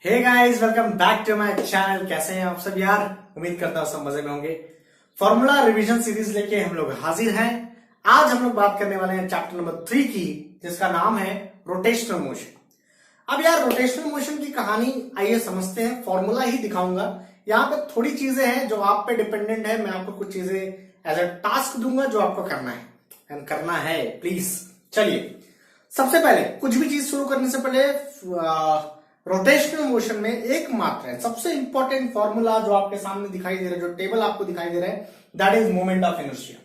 Hey guys, welcome back to my channel. कैसे हैं आप सब यार? उम्मीद करता हूं सब मजे में होंगे। फॉर्मूला रिवीजन सीरीज लेके हम लोग हाजिर हैं। आज हम लोग बात करने वाले हैं चैप्टर नंबर 3 की, जिसका नाम है रोटेशनल मोशन। अब यार रोटेशनल मोशन की कहानी आइए समझते हैं। फॉर्मूला ही दिखाऊंगा। यहाँ पे थोड़ी चीजें हैं जो आप पे डिपेंडेंट है। मैं आपको कुछ चीजें एज अ टास्क दूंगा जो आपको करना है, एंड करना है प्लीज। चलिए, सबसे पहले कुछ भी चीज शुरू करने से पहले रोटेशनल मोशन में एक मात्र है, सबसे इंपॉर्टेंट फॉर्मूला जो आपके सामने दिखाई दे रहा है, जो टेबल आपको दिखाई दे रहा है, that is moment of inertia.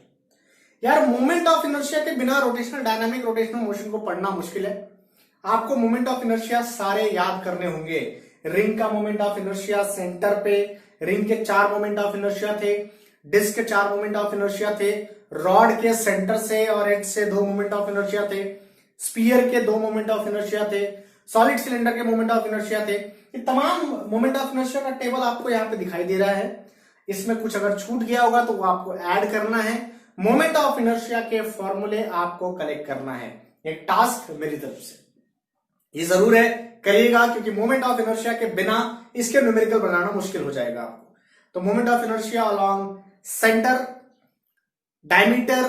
यार मोमेंट ऑफ इनर्शिया के बिना रोटेशनल डायनामिक रोटेशनल मोशन को पढ़ना मुश्किल है। आपको मोमेंट ऑफ इनर्शिया सारे याद करने होंगे। रिंग का मोमेंट ऑफ इनर्शिया सेंटर पे, रिंग के 4 मोमेंट ऑफ इनर्शिया थे, डिस्क के 4 मोमेंट ऑफ इनर्शिया थे, रॉड के सेंटर से और एज से 2 मोमेंट ऑफ इनर्शिया थे, स्पीयर के 2 मोमेंट ऑफ इनर्शिया थे, सॉलिड सिलेंडर के मोमेंट ऑफ इनर्शिया थे। ये तमाम मोमेंट ऑफ इनर्शिया का टेबल आपको यहाँ पे दिखाई दे रहा है। इसमें कुछ अगर छूट गया होगा तो वो आपको ऐड करना है। मोमेंट ऑफ इनर्शिया के फॉर्मूले आपको कलेक्ट करना है। एक टास्क मेरी तरफ से ये जरूर है, करिएगा, क्योंकि मोमेंट ऑफ इनर्शिया के बिना इसके न्यूमेरिकल बनाना मुश्किल हो जाएगा आपको। तो moment of inertia along centre, diameter,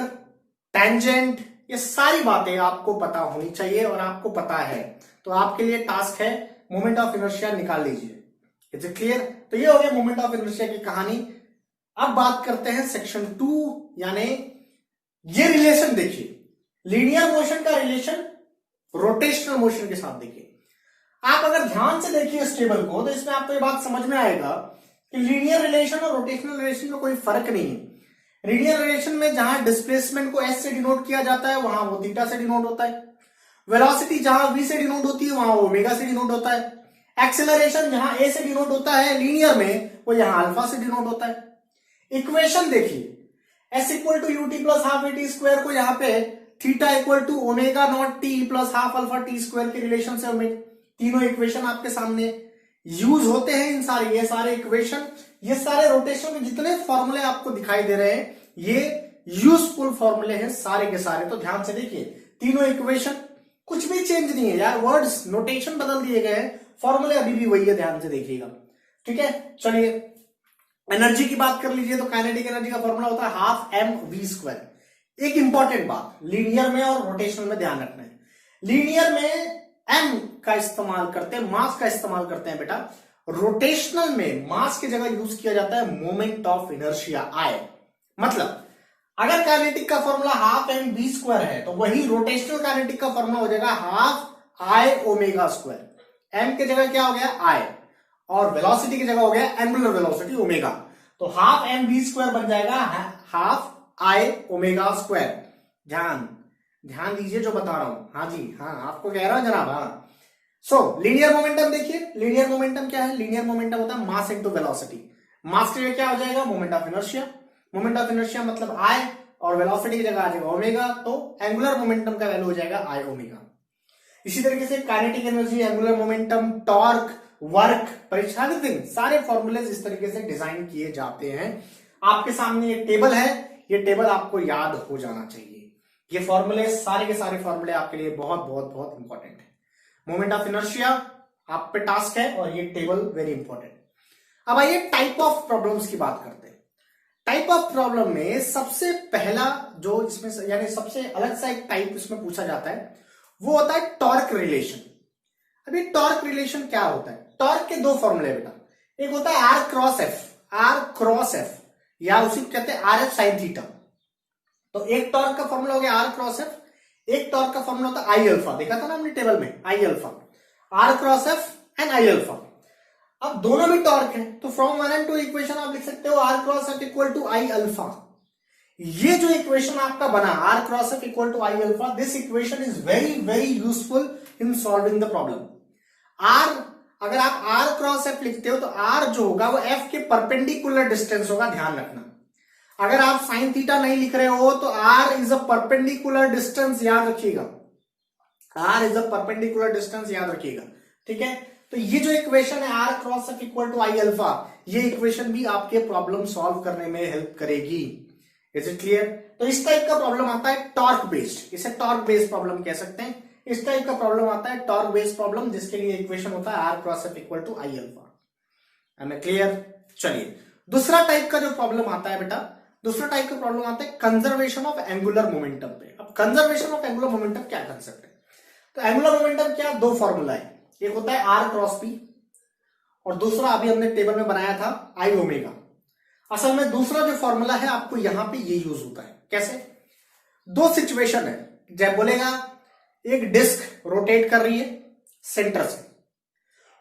tangent, ये सारी बातें आपको पता होनी चाहिए और आपको पता है। तो आपके लिए टास्क है मोमेंट ऑफ इनर्शिया निकाल लीजिए। Is it clear? तो ये हो गया मोमेंट ऑफ इनर्शिया की कहानी। अब बात करते हैं सेक्शन 2, यानी ये रिलेशन देखिए, लीनियर मोशन का रिलेशन रोटेशनल मोशन के साथ देखिए। आप अगर ध्यान से देखिए इस टेबल को, तो इसमें आपको ये बात समझ में आएगा कि लीनियर रिलेशन और रोटेशनल रिलेशन में कोई फर्क नहीं है। लीनियर रिलेशन में जहां डिस्प्लेसमेंट को एस से डिनोट किया जाता है, वहां वो थीटा से डिनोट होता है। वेलोसिटी जहां v से डिनोट होती है, वहां ओमेगा से डिनोट होता है। एक्सेलरेशन जहां a से डिनोट होता है लीनियर में, वो यहां अल्फा से डिनोट होता है। इक्वेशन देखिए, s equal to u t plus half a t square को यहाँ पे theta equal to omega not t plus half alpha t square के रिलेशन से हमें तीनों इक्वेशन आपके सामने यूज होते हैं। इन सारे ये सारे इक्वेशन, ये सारे रोटेशन के जितने फॉर्मूले आपको दिखाई दे रहे हैं, ये यूजफुल फॉर्मूले हैं सारे के सारे। तो ध्यान से देखिए, तीनों इक्वेशन, कुछ भी चेंज नहीं है यार, वर्ड्स नोटेशन बदल दिए गए हैं, फॉर्मूले अभी भी वही है, ध्यान से देखिएगा। ठीक है, चलिए एनर्जी की बात कर लीजिए। तो काइनेटिक एनर्जी का फॉर्मूला होता है हाफ एम वी स्क्वायर। एक इंपॉर्टेंट बात लीनियर में और रोटेशनल में ध्यान रखना है। लीनियर में एम का इस्तेमाल करते हैं, मास का इस्तेमाल करते हैं बेटा। रोटेशनल में मास की जगह यूज किया जाता है मोमेंट ऑफ इनर्शिया, आई। मतलब अगर काइनेटिक का formula half m b square है, तो वही रोटेशनल काइनेटिक का फॉर्मूला हो जाएगा half I omega square. M की जगह क्या हो गया? आई, और वेलोसिटी की जगह हो गया एंगुलर वेलोसिटी ओमेगा। तो हाफ एम बी स्क्वायर बन जाएगा हाफ आई ओमेगा स्क्वायर। ध्यान दीजिए जो बता रहा हूं। हाँ जी, हाँ आपको कह रहा हूं जनाब। हाँ, सो लीनियर मोमेंटम देखिए। लीनियर मोमेंटम क्या है? लीनियर मोमेंटम होता है मास इनटू वेलोसिटी। मास की जगह क्या हो जाएगा? Moment of inertia. Moment of inertia मतलब आई, और वेलोसिटी की जगह आ जाएगा ओमेगा, तो एंगुलर मोमेंटम का वैल्यू हो जाएगा आई ओमेगा। इसी तरीके से kinetic energy, angular momentum, torque, work, परीक्षण, सारे फॉर्मूले इस तरीके से डिजाइन किए जाते हैं। आपके सामने एक टेबल है, ये टेबल आपको याद हो जाना चाहिए। ये फॉर्मूले, सारे के सारे फॉर्मूले आपके लिए बहुत बहुत बहुत इंपॉर्टेंट है। मोमेंट ऑफ इनर्शिया आप पे टास्क है, और ये टेबल वेरी इंपॉर्टेंट। अब आइए टाइप ऑफ प्रॉब्लम्स की बात करते हैं। टाइप ऑफ प्रॉब्लम में सबसे पहला जो इसमें, यानी सबसे अलग सा एक टाइप इसमें पूछा जाता है, वो होता है टॉर्क रिलेशन। अभी टॉर्क रिलेशन क्या होता है? टॉर्क के 2 फॉर्मूले बेटा। एक होता है आर क्रॉस एफ, या उसी कहते हैं आर एफ साइन थीटा। तो एक टॉर्क का फॉर्मूला हो गया आर क्रॉस एफ, एक टॉर्क का फॉर्मूला होता है आई अल्फा। देखा था ना हमने टेबल में, I alpha, R cross F and I alpha. अब दोनों भी टॉर्क है, तो फ्रॉम 1 and 2 इक्वेशन आप लिख सकते हो R cross F equal to I alpha. ये जो इक्वेशन आपका बना R cross F equal to I alpha, this equation is very very useful in solving the problem. R, अगर आप आर क्रॉस एफ लिखते हो, तो आर जो होगा वो एफ के परपेंडिकुलर डिस्टेंस होगा, ध्यान रखना। अगर आप साइन थीटा नहीं लिख रहे हो, तो R is a perpendicular distance, याद रखिएगा। R is a perpendicular distance, याद रखिएगा। ठीक है, तो ये जो इक्वेशन है R cross F equal to I alpha, ये इक्वेशन भी आपके प्रॉब्लम सॉल्व करने में हेल्प करेगी। Is it clear? तो इस टाइप का प्रॉब्लम आता है टॉर्क बेस्ड, इसे टॉर्क बेस्ड प्रॉब्लम कह सकते हैं। इस टाइप का प्रॉब्लम आता है टॉर्क बेस्ड प्रॉब्लम, जिसके लिए इक्वेशन होता है R cross F equal to I alpha. हमें क्लियर? चलिए दूसरा टाइप का जो प्रॉब्लम आता है बेटा, दूसरा टाइप का प्रॉब्लम आता है कंजर्वेशन ऑफ एंगुलर मोमेंटम पे। अब कंजर्वेशन ऑफ एंगुलर मोमेंटम क्या कंसेप्ट है? तो एंगुलर मोमेंटम क्या, दो फॉर्मूला है, एक होता है आर क्रॉस पी और दूसरा अभी हमने टेबल में बनाया था आई ओमेगा। असल में दूसरा जो फॉर्मूला है आपको यहां पे ये यूज होता है। कैसे? दो सिचुएशन है, जब बोलेगा एक डिस्क रोटेट कर रही है सेंटर से,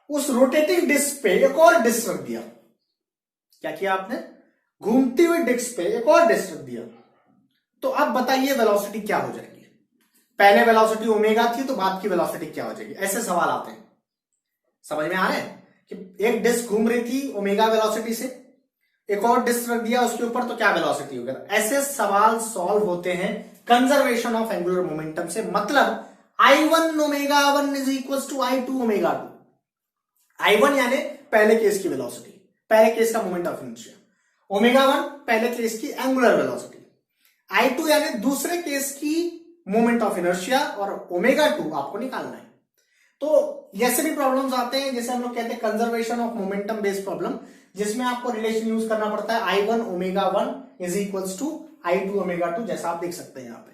उस रोटेटिंग डिस्क पे एक और डिस्क रख दिया। क्या किया आपने? घूमती हुई डिस्क पे एक और डिस्क रख दिया। तो अब बताइए वेलोसिटी क्या हो जाएगी? पहले वेलोसिटी ओमेगा थी तो बाद की वेलोसिटी क्या हो जाएगी? ऐसे सवाल आते हैं, समझ में आ रहे हैं कि एक डिस्क घूम रही थी ओमेगा वेलोसिटी से, एक और डिस्क रख दिया उसके ऊपर, तो क्या वेलोसिटी होगा? ऐसे सवाल सॉल्व होते हैं कंजर्वेशन ऑफ एंगुलर मोमेंटम से। मतलब I1 omega 1 is equal to I2 omega 2। I1 यानी पहले केस की वेलोसिटी, पहले केस का मोमेंट ऑफ इनर्शिया, ओमेगा 1 पहले केस की एंगुलर वेलोसिटी, I2 यानी दूसरे केस की मोमेंट ऑफ इनर्शिया, और ओमेगा 2 आपको निकालना है। तो ऐसे भी प्रॉब्लम्स आते हैं जैसे हम लोग कहते हैं conservation of momentum based problem, जिसमें आपको रिलेशन यूज करना पड़ता है I1 omega 1 is equals to I2 omega 2, जैसा आप देख सकते हैं यहां पे।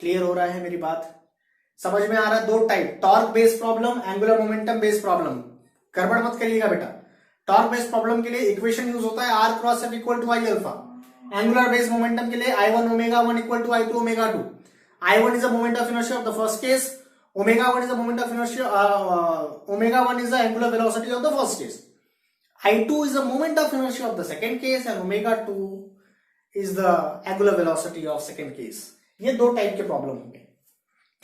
क्लियर हो रहा है मेरी बात? समझ में आ रहा है? दो type, torque based problem, angular momentum based problem. गड़बड़ मत करिएगा बेटा। टॉर्क बेस्ड प्रॉब्लम के लिए इक्वेशन यूज होता है R cross F equal to I alpha. Angular based momentum के लिए I1 omega 1 equal to I2 omega 2। I1 is the moment of inertia of the first case, omega 1 is the moment of inertia, omega 1 is the angular velocity of the first case, I2 is the moment of inertia of the second case, and omega 2 is the angular velocity of second case। ये दो type के problem हो गए।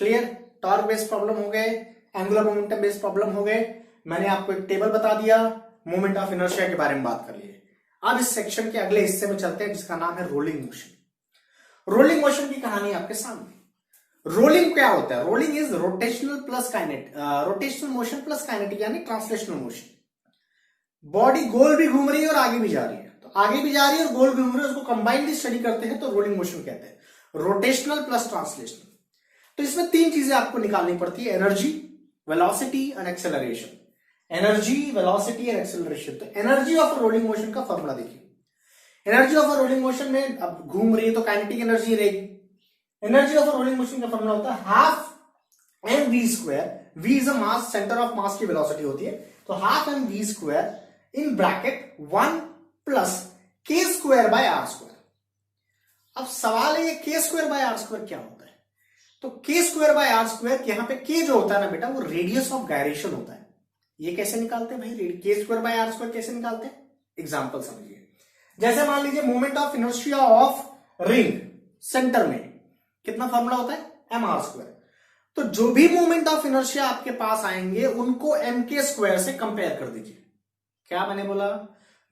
Clear? Torque based problem हो गए, angular momentum based problem हो गए। मैंने आपको एक टेबल बता दिया, मोमेंट ऑफ इनर्शिया के बारे में बात कर लिए। अब इस सेक्शन के अगले हिस्से में चलते हैं जिसका नाम है रोलिंग मोशन। रोलिंग मोशन की कहानी आपके सामने। रोलिंग क्या होता है? Rolling is rotational plus kinetic, rotational motion plus kinetic यानी ट्रांसलेशनल मोशन। बॉडी गोल भी घूम रही है और आगे भी जा रही है, तो आगे भी जा रही है और गोल भी घूम रही है, उसको कंबाइंडली स्टडी करते हैं तो रोलिंग मोशन कहते हैं, रोटेशनल प्लस ट्रांसलेशनल। तो इसमें तीन चीजें आपको निकालनी पड़ती है, energy, velocity and acceleration. Energy, velocity and acceleration. तो एनर्जी ऑफ रोलिंग मोशन का फॉर्मूला देखिए। एनर्जी ऑफ रोलिंग मोशन में अब घूम रही है तो काइनेटिक एनर्जी रहेगी। एनर्जी ऑफ रोलिंग मोशन का फॉर्मूला होता है half m v square, v is a mass, centre of mass की वेलोसिटी होती है, तो half m v square in bracket 1 plus K square by R square. अब सवाल है ये के स्क्वायर बाय आर स्क्वायर क्या होता है? तो K square by R square, यहां पे के जो होता है ना बेटा, वो रेडियस ऑफ गायरेशन होता है। ये कैसे निकालते हैं भाई? के स्क्वायर बाय आर स्क्वायर कैसे निकालते हैं? एग्जांपल समझिए। जैसे मान लीजिए moment of inertia of ring centre में कितना फॉर्मूला होता है? M r square. तो जो भी मोमेंट ऑफ इनर्शिया आपके पास आएंगे उनको एम के स्क्वायर से कंपेयर कर दीजिए। क्या मैंने बोला?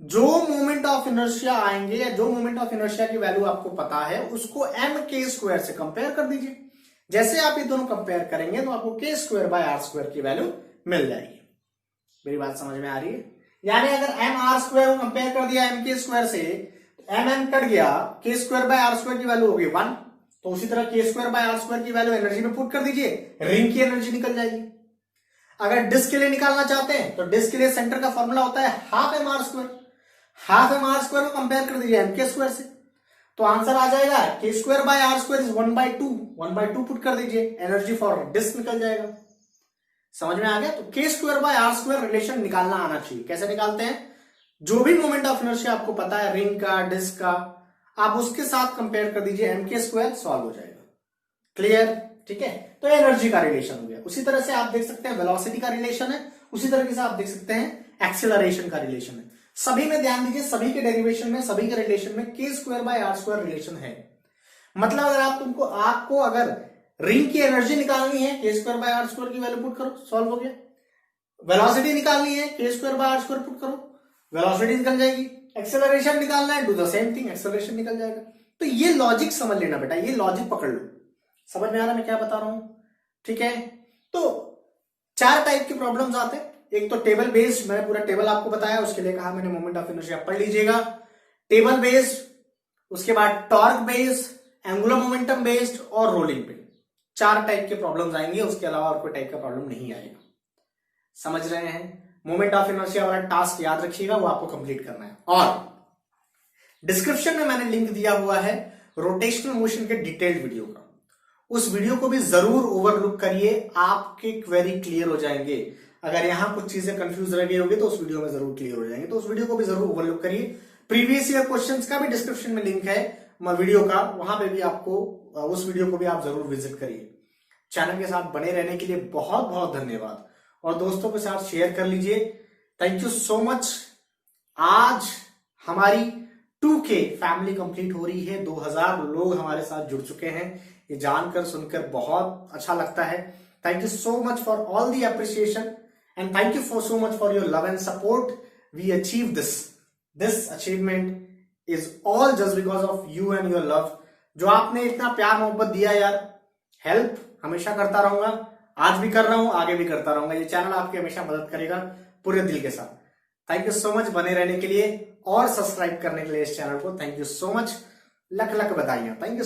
जो मोमेंट ऑफ इनर्शिया आएंगे या जो मोमेंट ऑफ इनर्शिया की वैल्यू आपको पता है उसको एम के स्क्वायर से कंपेयर कर दीजिए। जैसे आप ये दोनों कंपेयर करेंगे तो आपको के स्क्वायर बाय आर स्क्वायर की वैल्यू मिल जाएगी। मेरी बात समझ में आ रही है? यानी अगर एम आर स्क्वायर को कंपेयर कर दिया एम के स्क्वायर से, एम एम कट गया, के स्क्वायर बाय आर स्क्वायर की वैल्यू होगी 1। तो उसी तरह के स्क्वायर बाय आर स्क्वायर की वैल्यू एनर्जी में पुट कर दीजिए, रिंग की एनर्जी निकल जाएगी। अगर डिस्क के लिए निकालना चाहते हैं तो डिस्क के लिए सेंटर का फॉर्मूला होता है half m r square. Half m r square को कंपेयर कर दीजिए एम के स्क्वायर से, तो आंसर आ जाएगा K square by R square is 1/2। 1/2 put कर दीजिए, एनर्जी फॉर डिस्क निकल जाएगा। समझ में आ गया? तो K square by R square relation निकालना आना चाहिए। कैसे निकालते हैं? जो भी मोमेंट ऑफ इनर्शिया आपको पता है रिंग का, डिस्क का, आप उसके साथ कंपेयर कर दीजिए, एम के स्क्वायर सॉल्व हो जाएगा। क्लियर? ठीक है, तो एनर्जी का रिलेशन हो गया। उसी तरह से आप देख सकते हैं वेलोसिटी का रिलेशन है, उसी तरीके से आप देख सकते हैं एक्सेलरेशन का रिलेशन है। सभी में ध्यान दीजिए, सभी के डेरिवेशन में, सभी के रिलेशन में K square by R square relation है। मतलब अगर आपको अगर रिंग की एनर्जी निकालनी है, K square by R square की वैल्यू पुट करो, सॉल्व हो गया। वेलोसिटी निकालनी है, K square by R square put करो, वेलोसिटी निकल जाएगी। एक्सेलरेशन निकालना है, do the same thing, acceleration निकल जाएगा। तो ये लॉजिक समझ लेना बेटा, ये लॉजिक पकड़ लो। समझ में आ रहा मैं क्या बता रहा हूं? ठीक है, तो 4 टाइप के प्रॉब्लम्स आते हैं। एक तो टेबल बेस्ड, मैंने पूरा टेबल आपको बताया, उसके लिए कहा मैंने मोमेंट ऑफ इनर्शिया पढ़ लीजिएगा। टेबल बेस्ड, उसके बाद torque based, angular momentum based और रोलिंग पे। 4 टाइप के प्रॉब्लम्स आएंगे, उसके अलावा और कोई टाइप का प्रॉब्लम नहीं आएगा। समझ रहे हैं? मोमेंट ऑफ इनर्शिया वाला टास्क याद रखिएगा, वो आपको कंप्लीट करना है। और डिस्क्रिप्शन में मैंने लिंक दिया हुआ है रोटेशनल मोशन के डिटेल्ड वीडियो का, उस वीडियो को भी जरूर ओवरलुक करिए, आपके क्वेरी क्लियर हो जाएंगे। अगर यहां कुछ चीजें कंफ्यूज रह गई होगी तो उस वीडियो में जरूर क्लियर हो जाएंगे, तो उस वीडियो को भी जरूर ओवरलुक करिए। प्रीवियस ईयर क्वेश्चंस का भी डिस्क्रिप्शन में लिंक है वीडियो का, वहां पे भी आपको उस वीडियो को भी आप जरूर विजिट करिए। चैनल के साथ बने रहने के लिए बहुत बहुत धन्यवाद, और दोस्तों के साथ शेयर कर लीजिए। Thank you so much. आज हमारी 2K फैमिली कंप्लीट हो रही है, 2000 लोग हमारे साथ जुड़ चुके हैं। ये जानकर सुनकर बहुत अच्छा लगता है। Thank you so much for all the appreciation and thank you for so much for your love and support. We achieve this achievement is all just because of you and your love. जो आपने इतना प्यार मोहब्बत दिया यार, help हमेशा करता रहूंगा, आज भी कर रहा हूं, आगे भी करता रहूंगा। ये चैनल आपकी हमेशा मदद करेगा पूरे दिल के साथ। थैंक यू सो मच बने रहने के लिए और सब्सक्राइब करने के लिए इस चैनल को। Thank you so much. लख लख बधाइयां। Thank you.